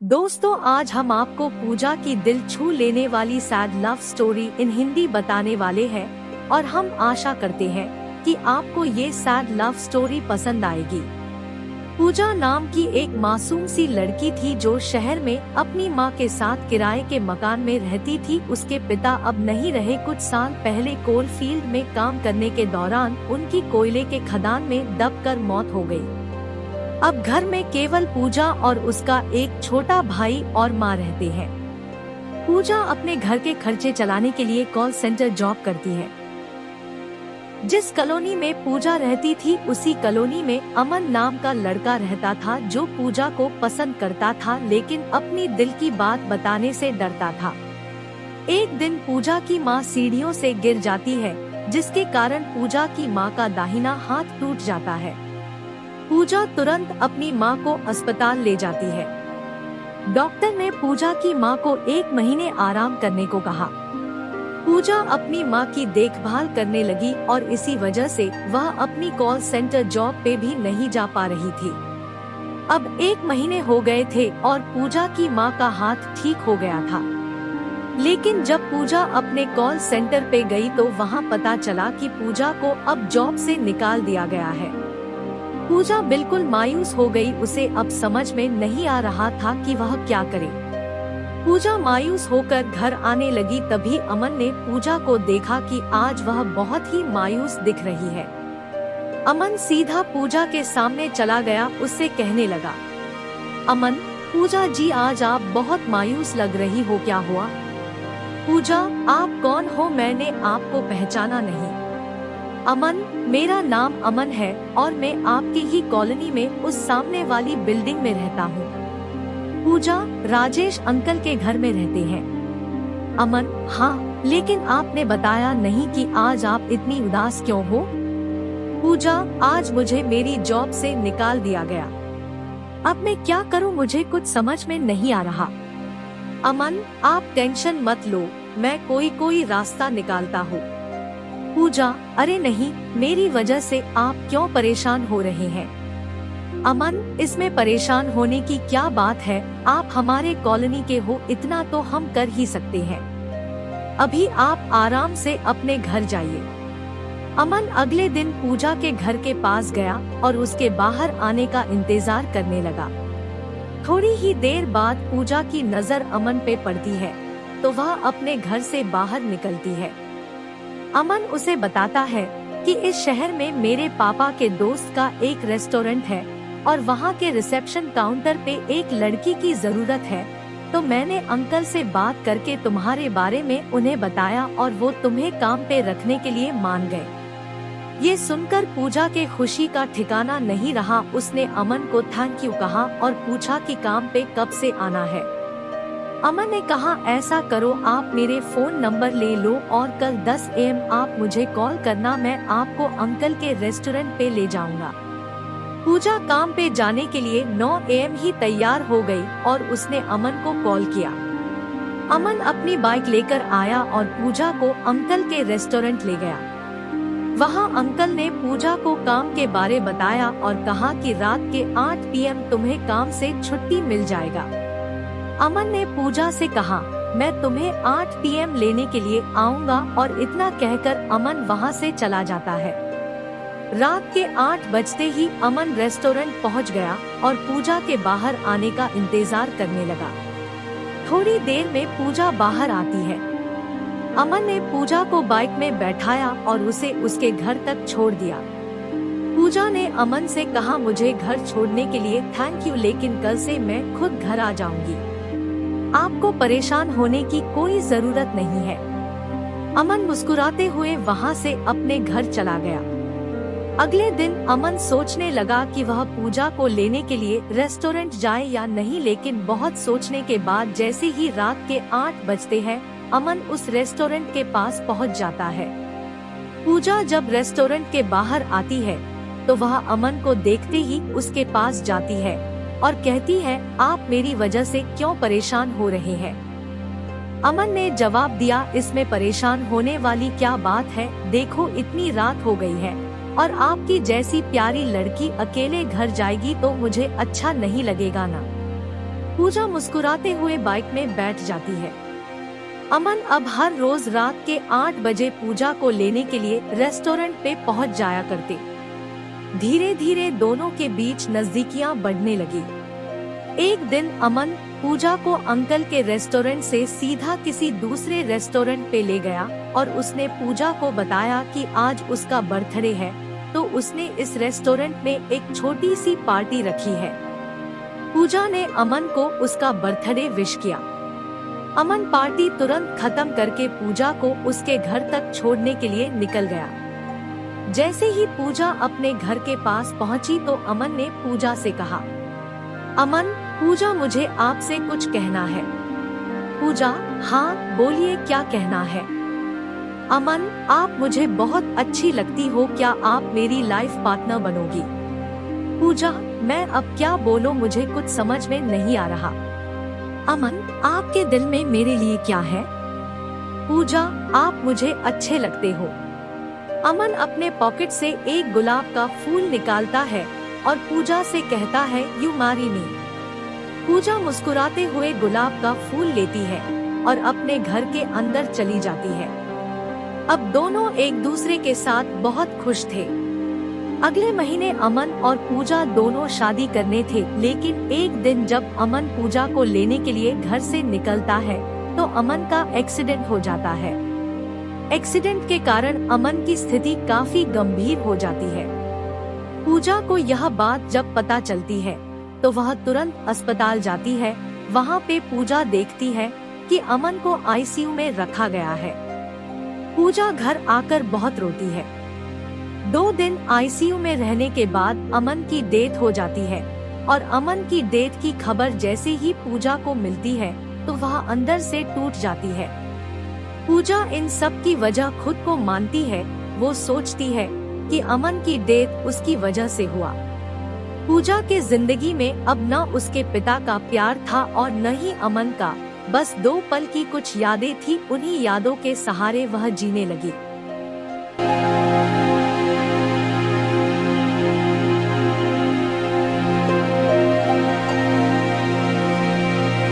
दोस्तों, आज हम आपको पूजा की दिल छू लेने वाली sad love story in Hindi बताने वाले हैं और हम आशा करते हैं कि आपको ये सैड लव स्टोरी पसंद आएगी। पूजा नाम की एक मासूम सी लड़की थी जो शहर में अपनी माँ के साथ किराए के मकान में रहती थी। उसके पिता अब नहीं रहे। कुछ साल पहले कोल फील्ड में काम करने के दौरान उनकी कोयले के खदान में दबकर मौत हो गई। अब घर में केवल पूजा और उसका एक छोटा भाई और माँ रहते हैं। पूजा अपने घर के खर्चे चलाने के लिए कॉल सेंटर जॉब करती है। जिस कॉलोनी में पूजा रहती थी उसी कॉलोनी में अमन नाम का लड़का रहता था जो पूजा को पसंद करता था, लेकिन अपनी दिल की बात बताने से डरता था। एक दिन पूजा की माँ सीढ़ियों से गिर जाती है, जिसके कारण पूजा की माँ का दाहिना हाथ टूट जाता है। पूजा तुरंत अपनी माँ को अस्पताल ले जाती है। डॉक्टर ने पूजा की माँ को 1 महीने आराम करने को कहा। पूजा अपनी माँ की देखभाल करने लगी और इसी वजह से वह अपनी कॉल सेंटर जॉब पे भी नहीं जा पा रही थी। अब 1 महीने हो गए थे और पूजा की माँ का हाथ ठीक हो गया था। लेकिन जब पूजा अपने कॉल सेंटर पे गई तो वहाँ पता चला कि पूजा को अब जॉब से निकाल दिया गया है। पूजा बिल्कुल मायूस हो गई। उसे अब समझ में नहीं आ रहा था कि वह क्या करे। पूजा मायूस होकर घर आने लगी। तभी अमन ने पूजा को देखा कि आज वह बहुत ही मायूस दिख रही है। अमन सीधा पूजा के सामने चला गया। उससे कहने लगा, अमन, पूजा जी आज आप बहुत मायूस लग रही हो, क्या हुआ? पूजा, आप कौन हो? मैंने आपको पहचाना नहीं। अमन, मेरा नाम अमन है और मैं आपकी ही कॉलोनी में उस सामने वाली बिल्डिंग में रहता हूँ। पूजा, राजेश अंकल के घर में रहते हैं। अमन, हाँ, लेकिन आपने बताया नहीं कि आज आप इतनी उदास क्यों हो? पूजा, आज मुझे मेरी जॉब से निकाल दिया गया। अब मैं क्या करूँ, मुझे कुछ समझ में नहीं आ रहा। अमन, आप टेंशन मत लो, मैं कोई रास्ता निकालता हूँ। पूजा, अरे नहीं, मेरी वजह से आप क्यों परेशान हो रहे हैं? अमन, इसमें परेशान होने की क्या बात है? आप हमारे कॉलोनी के हो, इतना तो हम कर ही सकते हैं। अभी आप आराम से अपने घर जाइए। अमन अगले दिन पूजा के घर के पास गया और उसके बाहर आने का इंतजार करने लगा। थोड़ी ही देर बाद पूजा की नजर अमन पे पड़ती है तो वह अपने घर से बाहर निकलती है। अमन उसे बताता है कि इस शहर में मेरे पापा के दोस्त का एक रेस्टोरेंट है और वहाँ के रिसेप्शन काउंटर पे एक लड़की की जरूरत है, तो मैंने अंकल से बात करके तुम्हारे बारे में उन्हें बताया और वो तुम्हें काम पे रखने के लिए मान गए। ये सुनकर पूजा के खुशी का ठिकाना नहीं रहा। उसने अमन को थैंक यू कहा और पूछा कि काम पे कब से आना है। अमन ने कहा, ऐसा करो, आप मेरे फोन नंबर ले लो और कल 10 AM आप मुझे कॉल करना, मैं आपको अंकल के रेस्टोरेंट पे ले जाऊंगा। पूजा काम पे जाने के लिए 9 AM ही तैयार हो गई और उसने अमन को कॉल किया। अमन अपनी बाइक लेकर आया और पूजा को अंकल के रेस्टोरेंट ले गया। वहाँ अंकल ने पूजा को काम के बारे बताया और कहा कि रात के 8 PM तुम्हें काम से छुट्टी मिल जाएगा। अमन ने पूजा से कहा, मैं तुम्हें 8 PM लेने के लिए आऊँगा, और इतना कहकर अमन वहाँ से चला जाता है। रात के 8 बजते ही अमन रेस्टोरेंट पहुँच गया और पूजा के बाहर आने का इंतजार करने लगा। थोड़ी देर में पूजा बाहर आती है। अमन ने पूजा को बाइक में बैठाया और उसे उसके घर तक छोड़ दिया। पूजा ने अमन से कहा, मुझे घर छोड़ने के लिए थैंक यू, लेकिन कल से मैं खुद घर आ जाऊंगी। आपको परेशान होने की कोई जरूरत नहीं है। अमन मुस्कुराते हुए वहाँ से अपने घर चला गया। अगले दिन अमन सोचने लगा कि वह पूजा को लेने के लिए रेस्टोरेंट जाए या नहीं, लेकिन बहुत सोचने के बाद जैसे ही रात के 8 बजते हैं अमन उस रेस्टोरेंट के पास पहुँच जाता है। पूजा जब रेस्टोरेंट के बाहर आती है तो वह अमन को देखते ही उसके पास जाती है और कहती है, आप मेरी वजह से क्यों परेशान हो रहे हैं? अमन ने जवाब दिया, इसमें परेशान होने वाली क्या बात है? देखो, इतनी रात हो गई है और आपकी जैसी प्यारी लड़की अकेले घर जाएगी तो मुझे अच्छा नहीं लगेगा ना। पूजा मुस्कुराते हुए बाइक में बैठ जाती है। अमन अब हर रोज रात के 8 बजे पूजा को लेने के लिए रेस्टोरेंट पे पहुंच जाया करते। धीरे धीरे दोनों के बीच नजदीकियां बढ़ने लगी। एक दिन अमन पूजा को अंकल के रेस्टोरेंट से सीधा किसी दूसरे रेस्टोरेंट पे ले गया और उसने पूजा को बताया कि आज उसका बर्थडे है, तो उसने इस रेस्टोरेंट में एक छोटी सी पार्टी रखी है। पूजा ने अमन को उसका बर्थडे विश किया। अमन पार्टी तुरंत खत्म करके पूजा को उसके घर तक छोड़ने के लिए निकल गया। जैसे ही पूजा अपने घर के पास पहुंची तो अमन ने पूजा से कहा, अमन, पूजा मुझे आपसे कुछ कहना है। पूजा, हाँ बोलिए, क्या कहना है? अमन, आप मुझे बहुत अच्छी लगती हो, क्या आप मेरी लाइफ पार्टनर बनोगी? पूजा, मैं अब क्या बोलूं, मुझे कुछ समझ में नहीं आ रहा। अमन, आपके दिल में मेरे लिए क्या है? पूजा, आप मुझे अच्छे लगते हो। अमन अपने पॉकेट से एक गुलाब का फूल निकालता है और पूजा से कहता है, यू मैरी मी। पूजा मुस्कुराते हुए गुलाब का फूल लेती है और अपने घर के अंदर चली जाती है। अब दोनों एक दूसरे के साथ बहुत खुश थे। अगले महीने अमन और पूजा दोनों शादी करने थे, लेकिन एक दिन जब अमन पूजा को लेने के लिए घर से निकलता है तो अमन का एक्सीडेंट हो जाता है। एक्सीडेंट के कारण अमन की स्थिति काफी गंभीर हो जाती है। पूजा को यह बात जब पता चलती है तो वह तुरंत अस्पताल जाती है। वहाँ पे पूजा देखती है कि अमन को आईसीयू में रखा गया है। पूजा घर आकर बहुत रोती है। 2 दिन आईसीयू में रहने के बाद अमन की डेथ हो जाती है और अमन की डेथ की खबर जैसे ही पूजा को मिलती है तो वह अंदर से टूट जाती है। पूजा इन सब की वजह खुद को मानती है। वो सोचती है कि अमन की डेथ उसकी वजह से हुआ। पूजा के जिंदगी में अब न उसके पिता का प्यार था और न ही अमन का, बस 2 पल की कुछ यादें थी। उन्हीं यादों के सहारे वह जीने लगी।